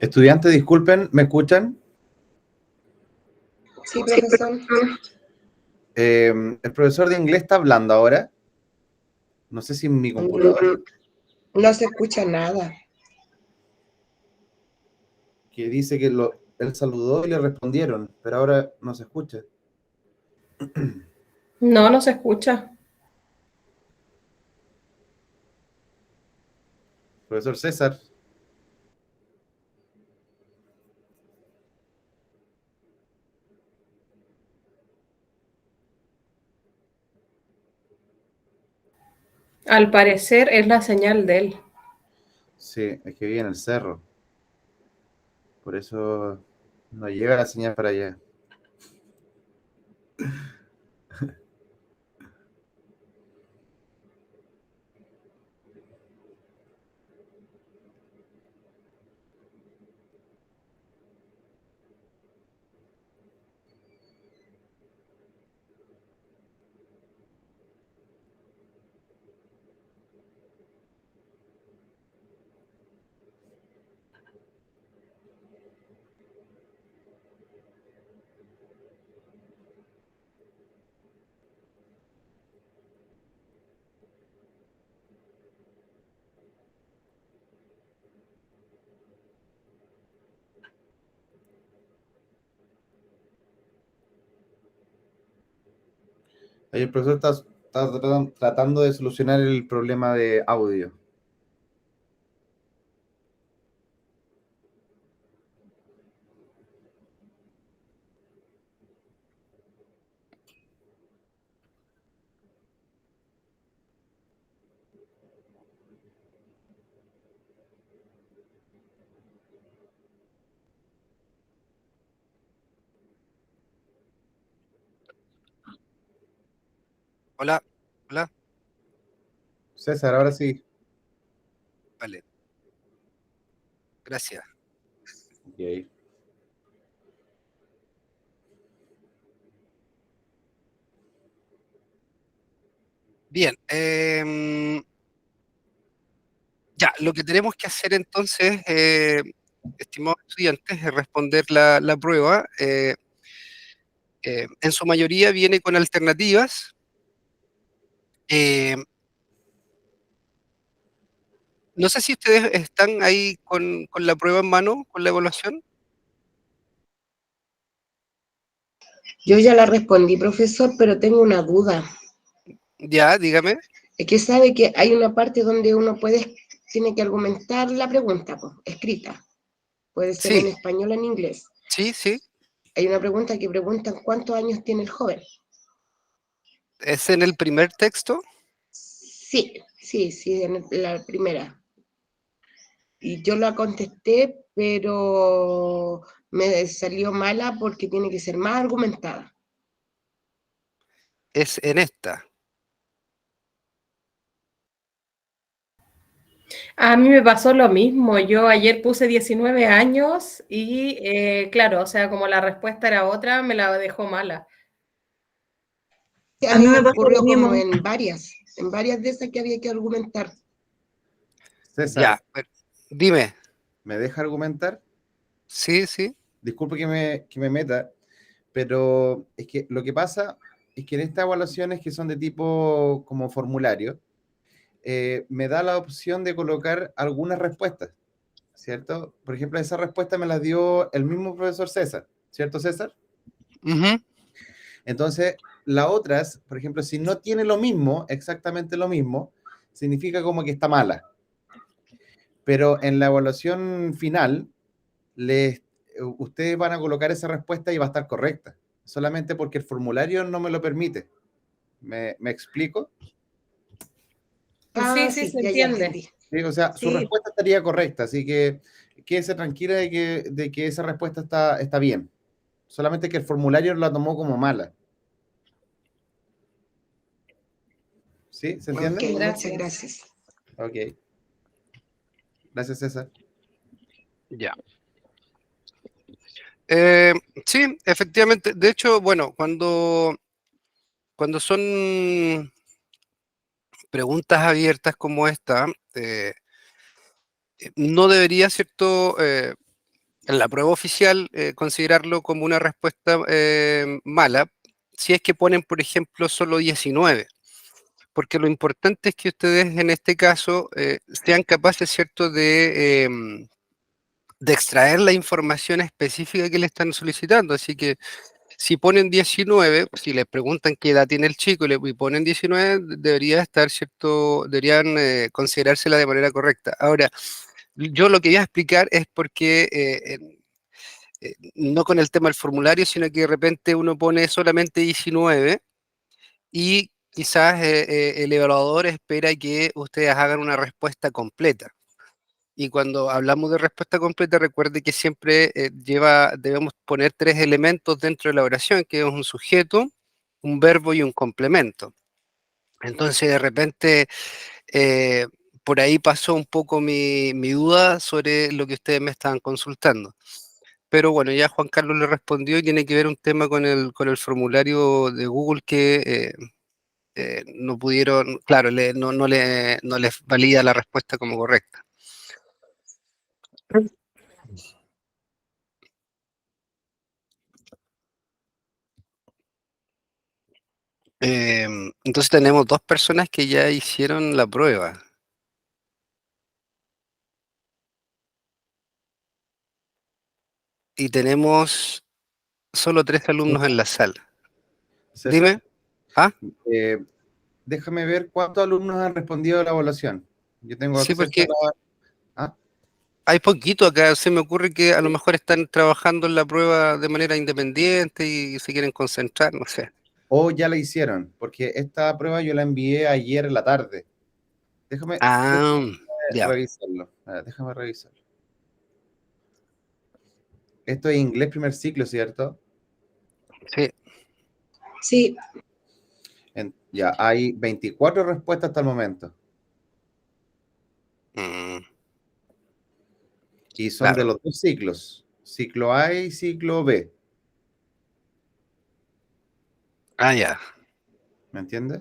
Estudiantes, disculpen, ¿me escuchan? Sí, profesor. El profesor de inglés está hablando ahora. No sé si en mi computador. No se escucha nada. Que dice que él saludó y le respondieron, pero ahora no se escucha. No, no se escucha. Profesor César. Al parecer es la señal de él. Sí, es que vive en el cerro. Por eso no llega la señal para allá. Ahí el profesor está tratando de solucionar el problema de audio. Hola, hola. César, ahora sí. Vale. Gracias. Okay. Bien. Ya, lo que tenemos que hacer entonces, estimados estudiantes, es responder la prueba. En su mayoría viene con alternativas. No sé si ustedes están ahí con la prueba en mano, con la evaluación. Yo ya la respondí, profesor, pero tengo una duda. Ya, dígame. Es que sabe que hay una parte donde uno tiene que argumentar la pregunta, pues, escrita. Puede ser en Sí, español o en inglés. sí, sí. Hay una pregunta que preguntan cuántos años tiene el joven. ¿Es en el primer texto? Sí, en la primera. Y yo la contesté, pero me salió mala porque tiene que ser más argumentada. Es en esta. A mí me pasó lo mismo. Yo ayer puse 19 años y claro, o sea, como la respuesta era otra, me la dejó mala. A mí me ocurrió como en varias de esas que había que argumentar. César, Ya, dime. ¿me deja argumentar? Sí, sí. Disculpe que me meta, pero es que lo que pasa es que en estas evaluaciones que son de tipo como formulario, me da la opción de colocar algunas respuestas, ¿cierto? Por ejemplo, esa respuesta me la dio el mismo profesor César, ¿cierto, César? Uh-huh. Entonces, las otras, por ejemplo, si no tiene lo mismo, exactamente lo mismo, significa como que está mala. Pero en la evaluación final, ustedes van a colocar esa respuesta y va a estar correcta, solamente porque el formulario no me lo permite. ¿Me explico? Sí, sí, se entiende. Sí, o sea, su respuesta estaría correcta, así que quédese tranquila de que esa respuesta está bien. Solamente que el formulario la tomó como mala. ¿Sí? ¿Se entiende? Ok, muchas gracias. Ok. Gracias, César. Ya. Sí, efectivamente. De hecho, bueno, cuando son preguntas abiertas como esta, no debería, ¿cierto? en la prueba oficial, considerarlo como una respuesta mala, si es que ponen, por ejemplo, solo 19. Porque lo importante es que ustedes en este caso sean capaces, ¿cierto?, de extraer la información específica que le están solicitando. Así que si ponen 19, si les preguntan qué edad tiene el chico y ponen 19, debería estar, ¿cierto?, deberían considerársela de manera correcta. Ahora, yo lo que voy a explicar es porque no con el tema del formulario, sino que de repente uno pone solamente 19 y quizás el evaluador espera que ustedes hagan una respuesta completa. Y cuando hablamos de respuesta completa, recuerde que siempre debemos poner 3 elementos dentro de la oración, que es un sujeto, un verbo y un complemento. Entonces, de repente, eh, por ahí pasó un poco mi duda sobre lo que ustedes me estaban consultando. Pero bueno, ya Juan Carlos le respondió y tiene que ver un tema con el formulario de Google que no pudieron, claro, no les valida la respuesta como correcta. Entonces tenemos 2 personas que ya hicieron la prueba y tenemos solo 3 alumnos en la sala. César, Dime. Ah, eh, déjame ver cuántos alumnos han respondido a la evaluación. Yo tengo sí, acceso a porque la... Ah, hay poquito acá. Se me ocurre que a lo mejor están trabajando en la prueba de manera independiente y se quieren concentrar, no sé. o ya la hicieron, porque esta prueba yo la envié ayer en la tarde. Déjame Ah, ya, revisarlo. A ver, déjame revisarlo. Esto es inglés primer ciclo, ¿cierto? sí. Sí, Ya, hay 24 respuestas hasta el momento. Mm, Y son de claro. los 2 ciclos. Ciclo A y ciclo B. Ah, ya. ¿Me entiendes?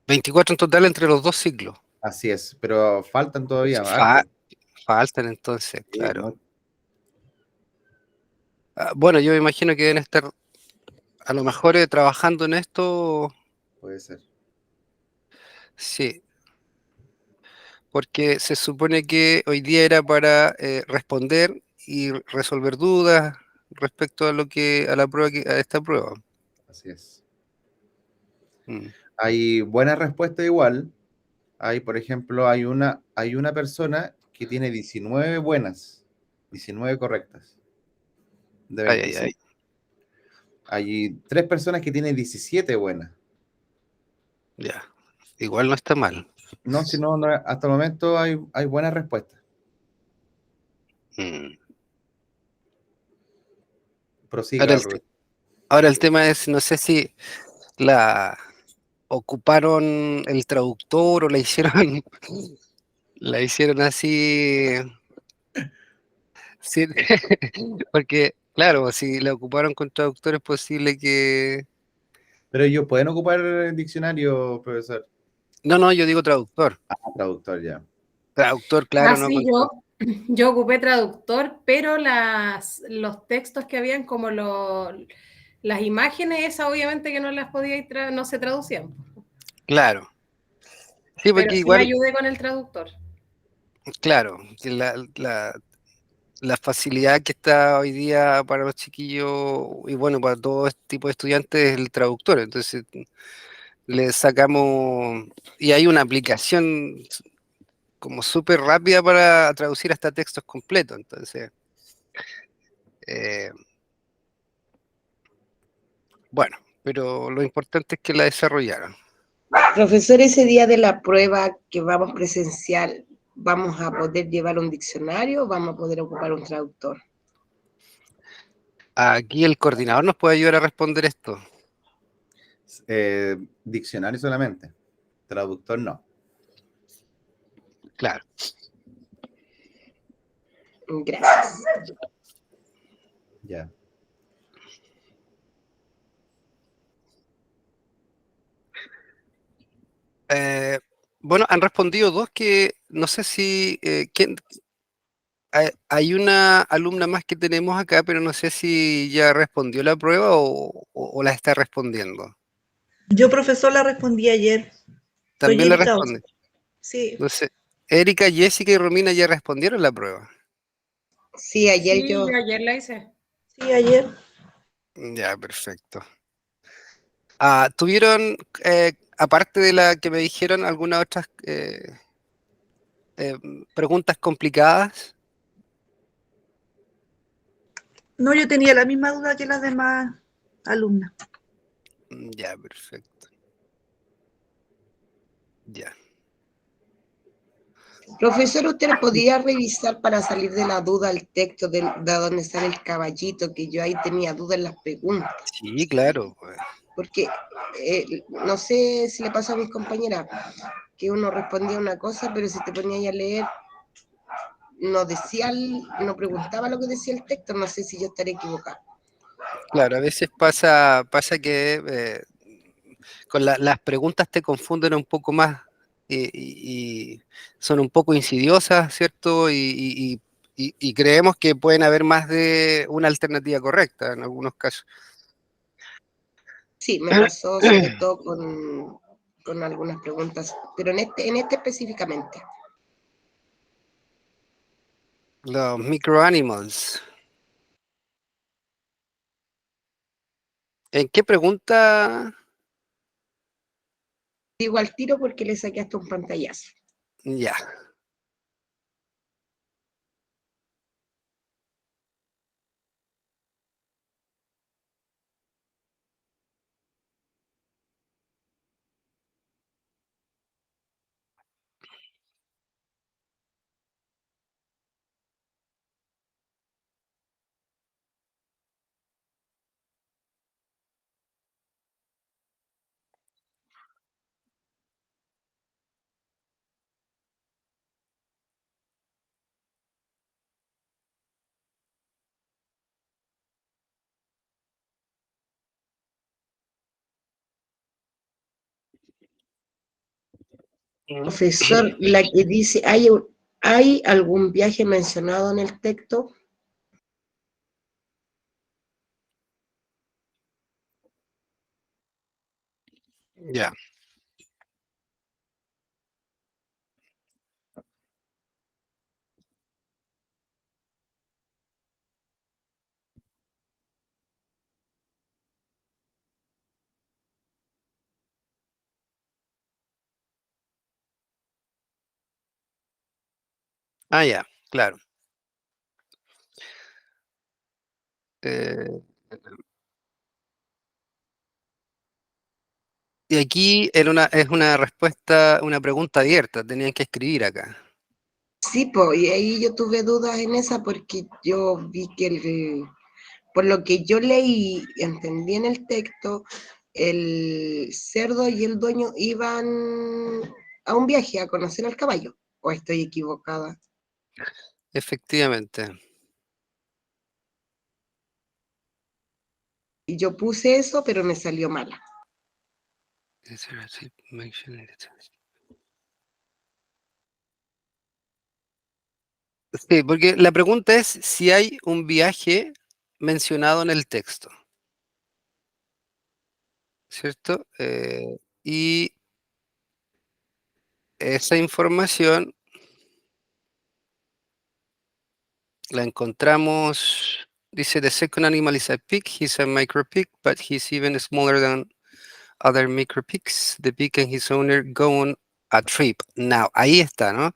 24 en total entre los 2 ciclos. Así es, pero faltan todavía Fa- harto. Faltan entonces, Sí, claro. Bueno, yo me imagino que deben estar a lo mejor trabajando en esto, puede ser. sí, porque se supone que hoy día era para responder y resolver dudas respecto a a la prueba a esta prueba. Así es. Mm. Hay buenas respuestas igual. Hay, por ejemplo, hay una persona que tiene 19 buenas, 19 correctas, de Ay, ay, ay. 25. Hay 3 personas que tienen 17 buenas. Ya. Igual no está mal. No, si no, hasta el momento hay buenas respuestas. Mm. Ahora Prosiga, el, Rubén. ahora el tema es, no sé si la ocuparon el traductor o la hicieron, la hicieron así. Sí, porque, claro, si la ocuparon con traductor es posible que... Pero ellos pueden ocupar el diccionario, profesor. No, no, yo digo traductor. Ah, traductor ya. Traductor, claro, Ah, no sí, con... yo ocupé traductor, pero los textos que habían como las imágenes, esas obviamente que no las podía no se traducían. Claro. Sí, Pero porque sí igual, ayudé con el traductor. claro, que la facilidad que está hoy día para los chiquillos y bueno, para todo este tipo de estudiantes es el traductor. Entonces, le sacamos... Y hay una aplicación como súper rápida para traducir hasta textos completos. Entonces, eh, bueno, pero lo importante es que la desarrollaron. profesor, ese día de la prueba que vamos presencial, ¿vamos a poder llevar un diccionario o vamos a poder ocupar un traductor? Aquí el coordinador nos puede ayudar a responder esto. Diccionario solamente. Traductor no. Claro. Gracias. Ya. Bueno, han respondido 2 que no sé si... Hay una alumna más que tenemos acá, pero no sé si ya respondió la prueba o la está respondiendo. Yo, profesor, la respondí ayer. Soy También la Erika responde. Oso. Sí, No sé. Erika, Jessica y Romina ya respondieron la prueba. Sí, ayer Sí, yo. yo ayer la hice. sí, ayer. Ya, perfecto. ¿Tuvieron, aparte de la que me dijeron, algunas otras eh, preguntas complicadas? No, yo tenía la misma duda que las demás alumnas. Ya, perfecto. Ya. Profesor, ¿usted podía revisar para salir de la duda el texto de donde sale el caballito? Que yo ahí tenía dudas en las preguntas. Sí, claro, pues. Porque no sé si le pasó a mis compañeras, que uno respondía una cosa, pero si te ponías a leer, no decía, no preguntaba lo que decía el texto, no sé si yo estaré equivocada. Claro, a veces pasa que con las preguntas te confunden un poco más y son un poco insidiosas, ¿cierto? Y creemos que pueden haber más de una alternativa correcta en algunos casos. Sí, me pasó sobre todo con algunas preguntas, pero en este específicamente. Los microanimals. ¿En qué pregunta? Digo al tiro porque le saqué hasta un pantallazo. Ya. Profesor, la que dice, ¿hay algún viaje mencionado en el texto? Ya. Ya, claro. Eh, y aquí es una respuesta, una pregunta abierta, tenían que escribir acá. Sí, pues, y ahí yo tuve dudas en esa porque yo vi que por lo que yo leí, entendí en el texto, el cerdo y el dueño iban a un viaje a conocer al caballo. ¿O estoy equivocada? Efectivamente. Y yo puse eso, pero me salió mala. Sí, porque la pregunta es si hay un viaje mencionado en el texto, ¿cierto? Y esa información la encontramos, dice, the second animal is a pig, he's a micro pig, but he's even smaller than other micro pigs. The pig and his owner go on a trip. Now, ahí está, ¿no?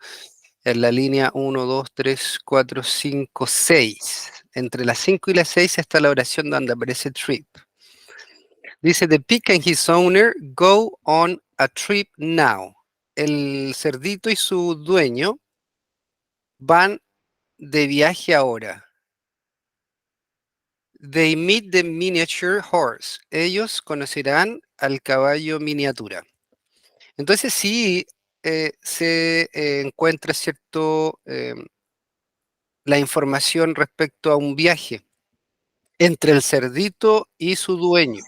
En la línea 1, 2, 3, 4, 5, 6. Entre las 5 y las 6 está la oración donde aparece trip. Dice, the pig and his owner go on a trip now. El cerdito y su dueño van de viaje ahora. They meet the miniature horse. Ellos conocerán al caballo miniatura. Entonces sí se encuentra cierto la información respecto a un viaje entre el cerdito y su dueño.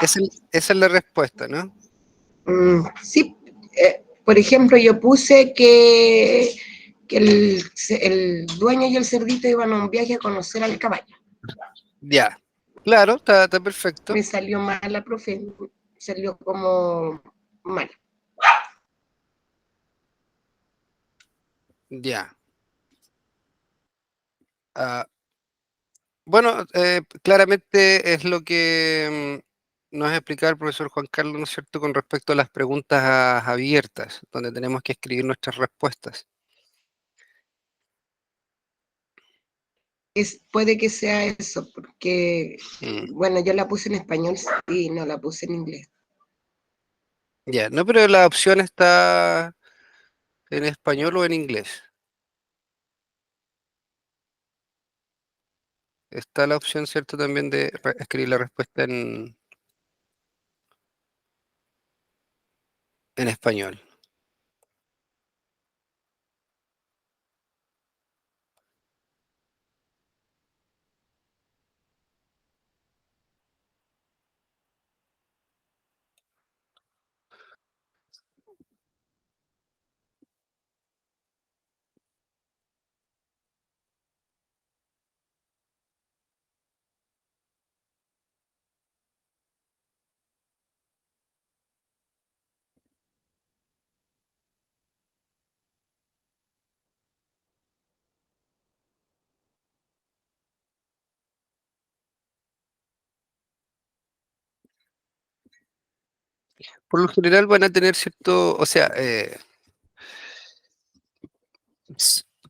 Esa es la respuesta, ¿no? Sí, por ejemplo, yo puse que que el dueño y el cerdito iban a un viaje a conocer al caballo. Ya, claro, está perfecto. Me salió mal la profe, salió como mal. Ya. Ah, bueno, claramente es lo que nos ha explicado el profesor Juan Carlos, ¿no es cierto?, con respecto a las preguntas abiertas, donde tenemos que escribir nuestras respuestas. Puede que sea eso, porque, Mm, bueno, yo la puse en español y no la puse en inglés. Ya, no, pero la opción está en español o en inglés. Está la opción, ¿cierto?, también de escribir la respuesta en español. Por lo general van a tener cierto, o sea,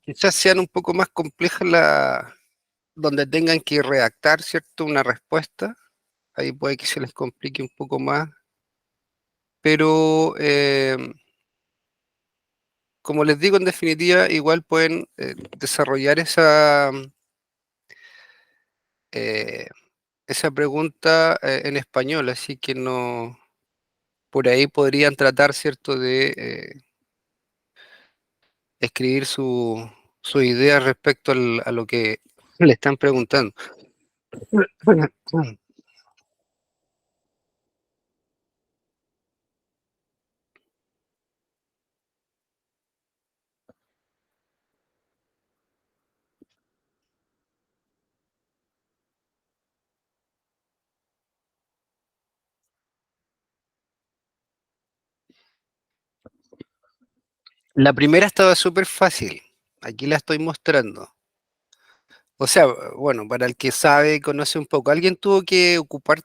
quizás sean un poco más complejas donde tengan que redactar, ¿cierto?, una respuesta. Ahí puede que se les complique un poco más, pero como les digo, en definitiva, igual pueden desarrollar eh, esa pregunta en español, así que no, por ahí podrían tratar, ¿cierto?, de escribir su idea respecto a lo que le están preguntando. La primera estaba súper fácil, aquí la estoy mostrando. O sea, bueno, para el que sabe y conoce un poco, ¿alguien tuvo que ocupar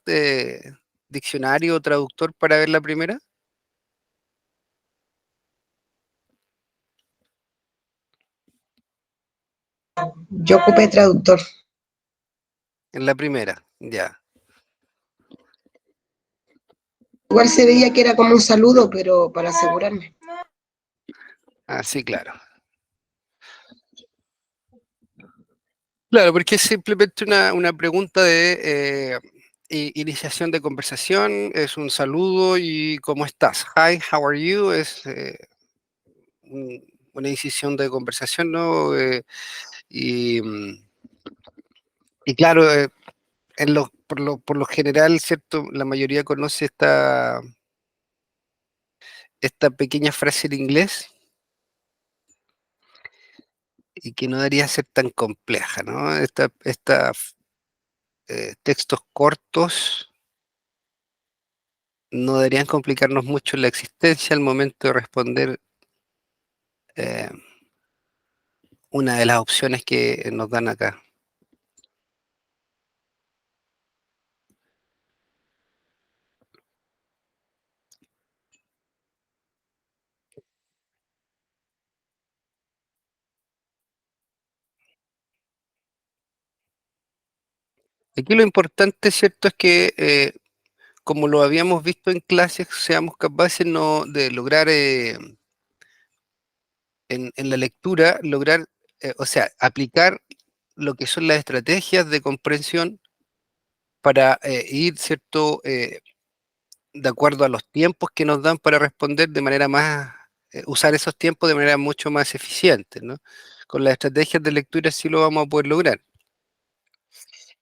diccionario o traductor para ver la primera? Yo ocupé traductor. En la primera, ya. Igual se veía que era como un saludo, pero para asegurarme. Ah, sí, claro. Claro, porque es simplemente una pregunta de iniciación de conversación, es un saludo y ¿cómo estás? Hi, how are you? Es una incisión de conversación, ¿no? Y, mm, y claro, por lo general, ¿cierto? La mayoría conoce esta pequeña frase en inglés y que no debería ser tan compleja, ¿no? Textos cortos no deberían complicarnos mucho la existencia al momento de responder eh, una de las opciones que nos dan acá. Aquí lo importante, ¿cierto?, es que como lo habíamos visto en clases, seamos capaces de lograr en la lectura, lograr, o sea, aplicar lo que son las estrategias de comprensión para ir, ¿cierto?, de acuerdo a los tiempos que nos dan para responder de manera más, usar esos tiempos de manera mucho más eficiente, ¿no? Con las estrategias de lectura sí lo vamos a poder lograr.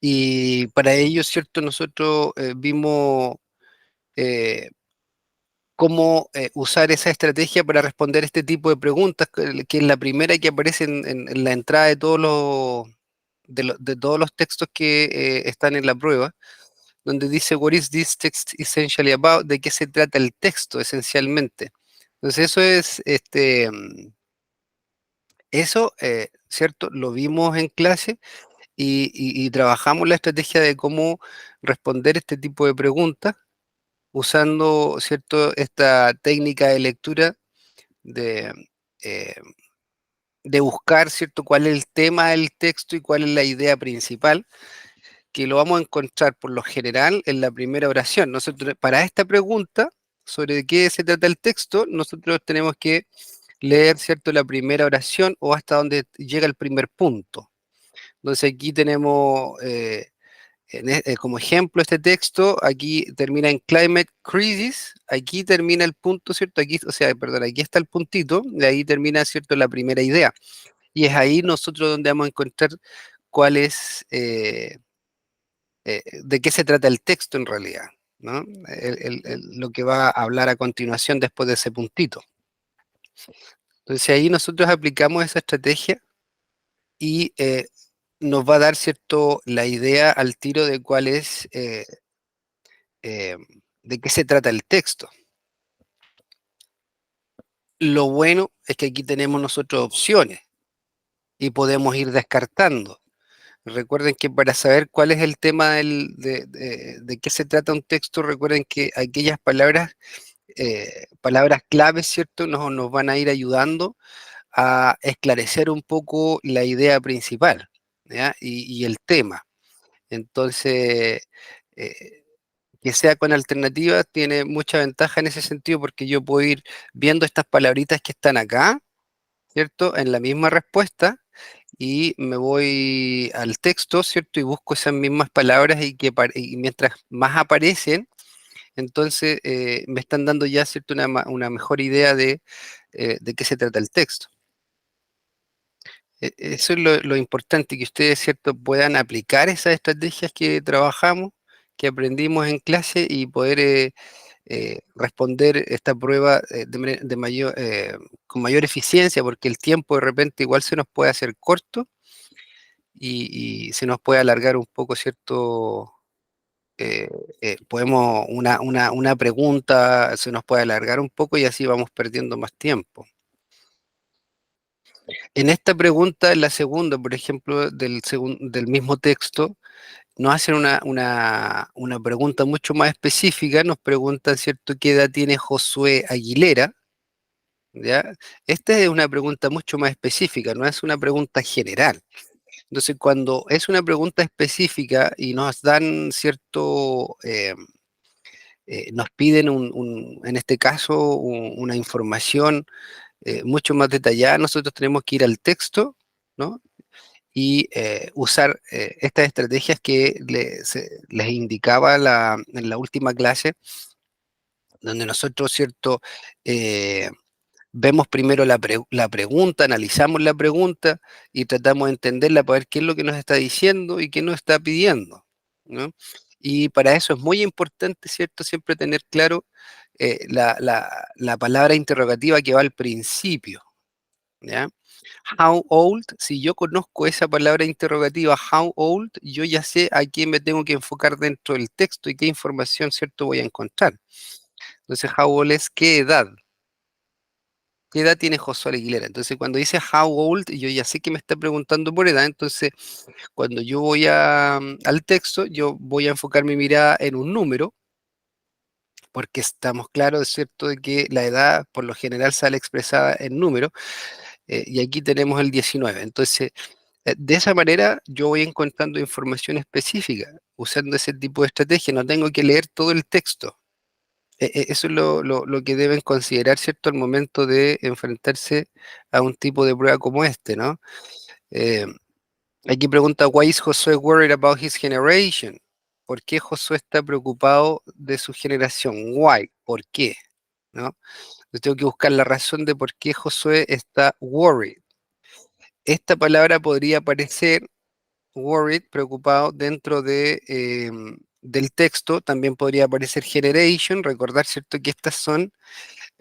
Y para ello, ¿cierto?, nosotros vimos cómo usar esa estrategia para responder este tipo de preguntas, que es la primera que aparece en la entrada de de todos los textos que están en la prueba, donde dice, what is this text essentially about? ¿De qué se trata el texto esencialmente? Entonces eso es, ¿cierto? Lo vimos en clase y trabajamos la estrategia de cómo responder este tipo de preguntas usando, ¿cierto? Esta técnica de lectura de, eh, de buscar, ¿cierto? Cuál es el tema del texto y cuál es la idea principal, que lo vamos a encontrar por lo general en la primera oración. Nosotros, para esta pregunta, sobre de qué se trata el texto, nosotros tenemos que leer, ¿cierto?, la primera oración o hasta donde llega el primer punto. Entonces aquí tenemos, como ejemplo, este texto, aquí termina en climate crisis, aquí termina el punto, ¿cierto? Aquí, o sea, perdón, aquí está el puntito, de ahí termina, ¿cierto?, la primera idea. Y es ahí nosotros donde vamos a encontrar cuál es, de qué se trata el texto en realidad, ¿no? Lo que va a hablar a continuación después de ese puntito. Entonces ahí nosotros aplicamos esa estrategia y nos va a dar, ¿cierto?, la idea al tiro de cuál es, de qué se trata el texto. Lo bueno es que aquí tenemos nosotros opciones y podemos ir descartando. Recuerden que para saber cuál es el tema de qué se trata un texto, recuerden que aquellas palabras claves, ¿cierto?, nos van a ir ayudando a esclarecer un poco la idea principal, ¿ya? Y el tema. Entonces, que sea con alternativas tiene mucha ventaja en ese sentido porque yo puedo ir viendo estas palabritas que están acá, ¿cierto?, en la misma respuesta y me voy al texto, ¿cierto?, y busco esas mismas palabras y mientras más aparecen, entonces me están dando ya, ¿cierto?, una mejor idea de qué se trata el texto. Eso es lo importante, que ustedes, ¿cierto?, puedan aplicar esas estrategias que trabajamos, que aprendimos en clase y poder responder esta prueba con mayor eficiencia, porque el tiempo de repente igual se nos puede hacer corto y se nos puede alargar un poco, ¿cierto? Podemos, una pregunta se nos puede alargar un poco y así vamos perdiendo más tiempo. En esta pregunta, en la segunda, por ejemplo, del mismo texto, nos hacen una pregunta mucho más específica, nos preguntan, ¿cierto?, qué edad tiene Josué Aguilera, ¿ya? Esta es una pregunta mucho más específica, no es una pregunta general. Entonces, cuando es una pregunta específica y nos dan cierto, nos piden en este caso, una información mucho más detallada, nosotros tenemos que ir al texto, ¿no? Y usar estas estrategias que les indicaba en la última clase, donde nosotros, ¿cierto?, vemos primero la pregunta, analizamos la pregunta y tratamos de entenderla para ver qué es lo que nos está diciendo y qué nos está pidiendo, ¿no? Y para eso es muy importante, ¿cierto?, siempre tener claro la palabra interrogativa que va al principio, ¿ya? How old, si yo conozco esa palabra interrogativa, how old, yo ya sé a qué me tengo que enfocar dentro del texto y qué información, ¿cierto?, voy a encontrar. Entonces, how old es qué edad. ¿Qué edad tiene Josué Aguilera? Entonces, cuando dice how old, yo ya sé que me está preguntando por edad. Entonces, cuando yo voy al texto, yo voy a enfocar mi mirada en un número, porque estamos claros, ¿cierto?, de que la edad por lo general sale expresada en número, y aquí tenemos el 19. Entonces, de esa manera yo voy encontrando información específica, usando ese tipo de estrategia. No tengo que leer todo el texto. Eso es lo que deben considerar, ¿cierto?, al momento de enfrentarse a un tipo de prueba como este, ¿no? Eh, Aquí pregunta, why is Josué worried about his generation? ¿Por qué Josué está preocupado de su generación? Why? ¿Por qué? ¿No? Yo tengo que buscar la razón de por qué Josué está worried. Esta palabra podría aparecer, worried, preocupado, dentro de del texto, también podría aparecer generation, recordar, ¿cierto?, que estas son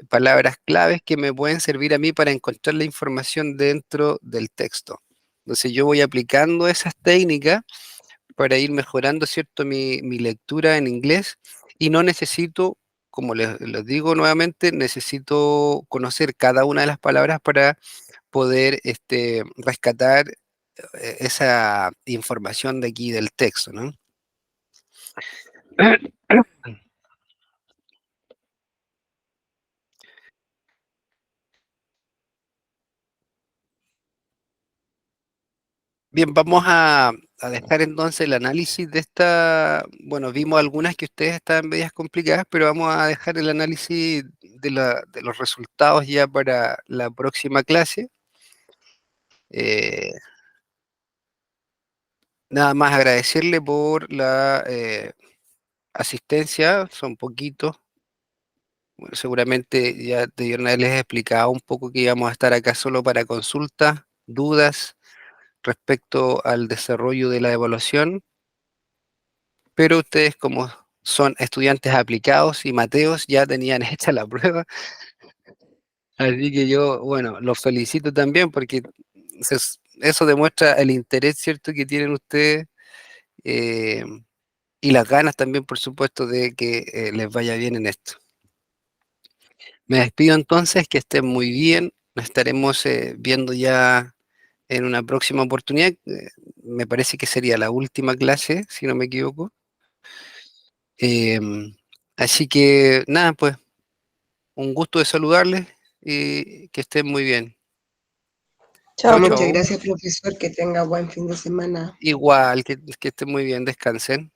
palabras claves que me pueden servir a mí para encontrar la información dentro del texto. Entonces yo voy aplicando esas técnicas para ir mejorando, ¿cierto?, mi lectura en inglés, y no necesito, como les digo nuevamente, necesito conocer cada una de las palabras para poder rescatar esa información de aquí del texto, ¿no? Bien, vamos a dejar entonces el análisis de esta. Bueno, vimos algunas que ustedes estaban medias complicadas, pero vamos a dejar el análisis de los resultados ya para la próxima clase. Eh, Nada más agradecerle por la asistencia, son poquitos. Bueno, seguramente ya de una vez les he explicado un poco que íbamos a estar acá solo para consultas, dudas respecto al desarrollo de la evaluación, pero ustedes, como son estudiantes aplicados y Mateos, ya tenían hecha la prueba, así que yo, bueno, los felicito también porque eso demuestra el interés, ¿cierto?, que tienen ustedes, eh, y las ganas también, por supuesto, de que les vaya bien en esto. Me despido entonces, que estén muy bien, nos estaremos viendo ya en una próxima oportunidad. Me parece que sería la última clase, si no me equivoco. Así que nada, pues un gusto de saludarles y que estén muy bien. Chao, Chau, Muchas chau. gracias, profesor. Que tenga buen fin de semana. Igual, que estén muy bien, descansen.